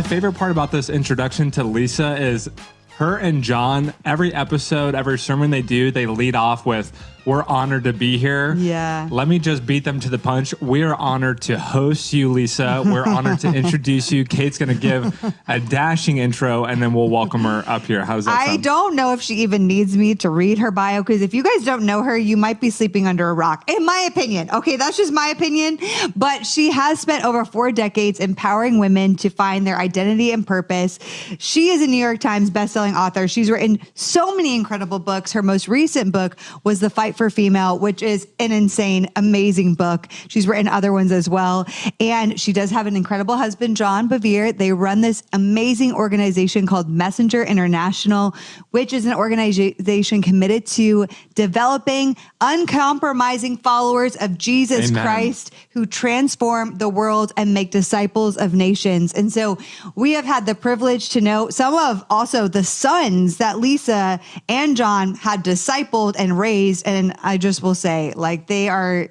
favorite part about this introduction to Lisa is her and John, every episode, every sermon they do, they lead off with, "We're honored to be here." Yeah. Let me just beat them to the punch. We are honored to host you, Lisa. We're honored to introduce you. Kate's going to give a dashing intro, and then we'll welcome her up here. How's that sound? I don't know if she even needs me to read her bio, because if you guys don't know her, you might be sleeping under a rock, in my opinion. Okay, that's just my opinion. But she has spent over 4 decades empowering women to find their identity and purpose. She is a New York Times bestselling author. She's written so many incredible books. Her most recent book was The Fight for Female, which is an insane, amazing book. She's written other ones as well. And she does have an incredible husband, John Bevere. They run this amazing organization called Messenger International, which is an organization committed to developing uncompromising followers of Jesus Amen. Christ who transform the world and make disciples of nations. And so we have had the privilege to know some of also the sons that Lisa and John had discipled and raised. And I just will say, like, their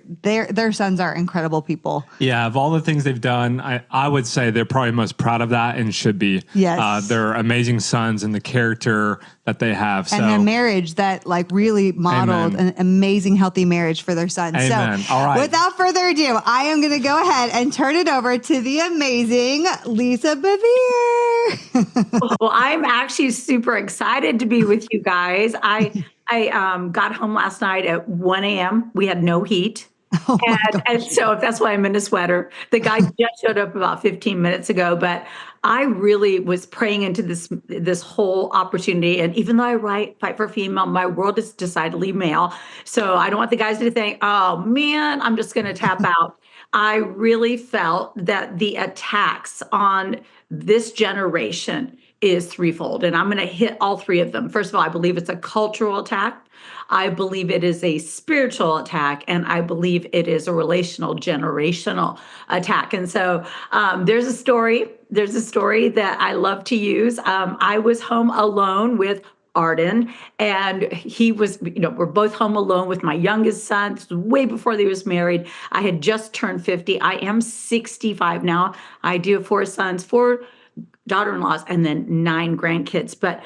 sons are incredible people. Yeah, of all the things they've done, I would say they're probably most proud of that and should be. Yes. They're amazing sons and the character that they have. And a marriage that like really modeled Amen. an amazing, healthy marriage for their sons. Amen. So All right. without further ado, I am going to go ahead and turn it over to the amazing Lisa Bevere. Well, I'm actually super excited to be with you guys. I got home last night at 1 a.m. We had no heat. And so that's why I'm in a sweater. The guy just showed up about 15 minutes ago, but I really was praying into this whole opportunity. And even though I write Fight for Female, my world is decidedly male. So I don't want the guys to think, oh man, I'm just going to tap out. I really felt that the attacks on this generation is threefold. And I'm going to hit all 3 of them. First of all, I believe it's a cultural attack. I believe it is a spiritual attack, and I believe it is a relational, generational attack. And so there's a story that I love to use. I was home alone with Arden, and he was, we're both home alone with my youngest son. This was way before he was married. I had just turned 50. I am 65 now. I do have 4 sons, 4 daughter-in-laws, and then 9 grandkids. But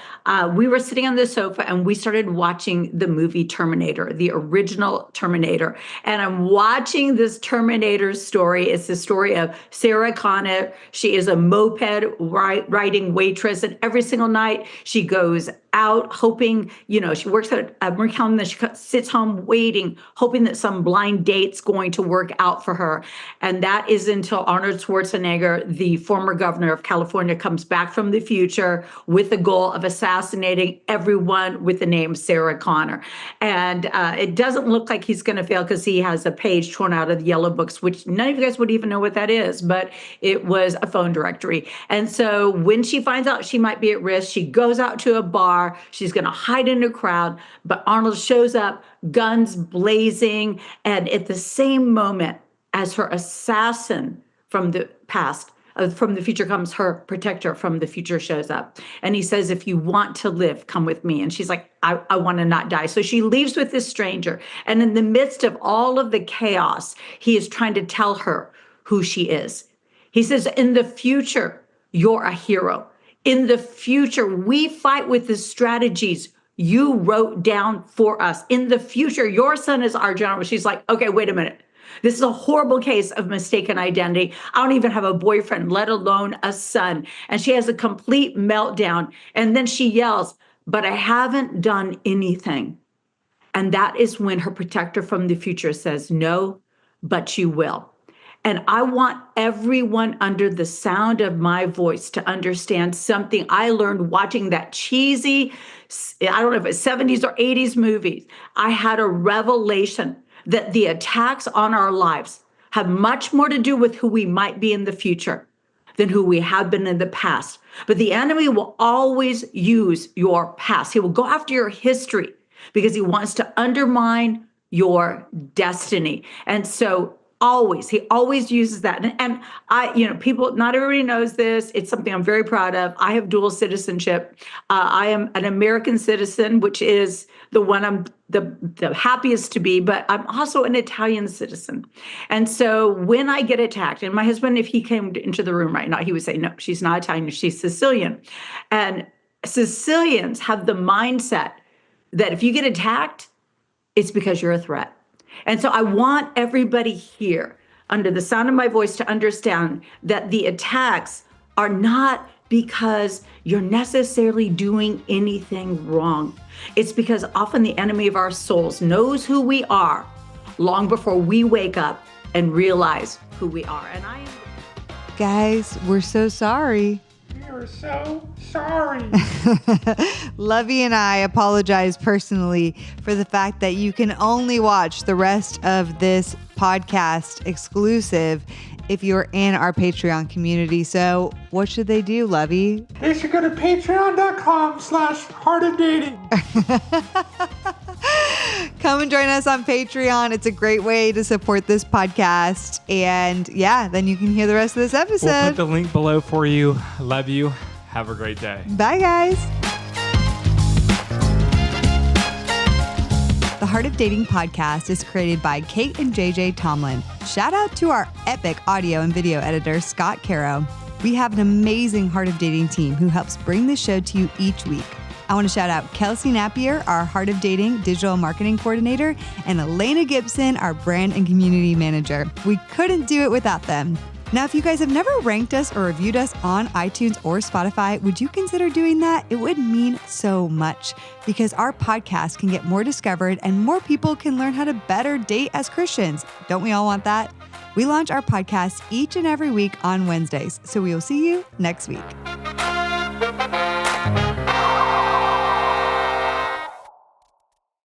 we were sitting on the sofa and we started watching the movie Terminator, the original Terminator. And I'm watching this Terminator story. It's the story of Sarah Connor. She is a moped riding waitress, and every single night she goes out hoping, she works at a McCallum, then she sits home waiting, hoping that some blind date's going to work out for her. And that is until Arnold Schwarzenegger, the former governor of California, comes back from the future with the goal of assassinating everyone with the name Sarah Connor. And it doesn't look like he's going to fail because he has a page torn out of the yellow books, which none of you guys would even know what that is, but it was a phone directory. And so when she finds out she might be at risk, she goes out to a bar. She's going to hide in a crowd, but Arnold shows up, guns blazing, and at the same moment as her assassin from the past, from the future comes, her protector from the future shows up. And he says, if you want to live, come with me. And she's like, I want to not die. So she leaves with this stranger. And in the midst of all of the chaos, he is trying to tell her who she is. He says, in the future, you're a hero. In the future, we fight with the strategies you wrote down for us. In the future, your son is our general. She's like, okay, wait a minute. This is a horrible case of mistaken identity. I don't even have a boyfriend, let alone a son. And she has a complete meltdown. And then she yells, but I haven't done anything. And that is when her protector from the future says, no, but you will. And I want everyone under the sound of my voice to understand something I learned watching that cheesy, I don't know if it's 70s or 80s movies. I had a revelation that the attacks on our lives have much more to do with who we might be in the future than who we have been in the past. But the enemy will always use your past. He will go after your history because he wants to undermine your destiny. And so He always uses that. And I, people, not everybody knows this. It's something I'm very proud of. I have dual citizenship. I am an American citizen, which is the one I'm the happiest to be, but I'm also an Italian citizen. And so when I get attacked, and my husband, if he came into the room right now, he would say, no, she's not Italian, she's Sicilian. And Sicilians have the mindset that if you get attacked, it's because you're a threat. And so I want everybody here under the sound of my voice to understand that the attacks are not because you're necessarily doing anything wrong. It's because often the enemy of our souls knows who we are long before we wake up and realize who we are. And Guys, we're so sorry. We're so sorry. Lovey and I apologize personally for the fact that you can only watch the rest of this podcast exclusive if you're in our Patreon community. So what should they do, Lovey? They should go to patreon.com/heartofdating. Come and join us on Patreon. It's a great way to support this podcast. And yeah, then you can hear the rest of this episode. We'll put the link below for you. Love you. Have a great day. Bye, guys. The Heart of Dating podcast is created by Kate and JJ Tomlin. Shout out to our epic audio and video editor, Scott Caro. We have an amazing Heart of Dating team who helps bring this show to you each week. I want to shout out Kelsey Napier, our Heart of Dating digital marketing coordinator, and Elena Gibson, our brand and community manager. We couldn't do it without them. Now, if you guys have never ranked us or reviewed us on iTunes or Spotify, would you consider doing that? It would mean so much because our podcast can get more discovered and more people can learn how to better date as Christians. Don't we all want that? We launch our podcast each and every week on Wednesdays, so we will see you next week.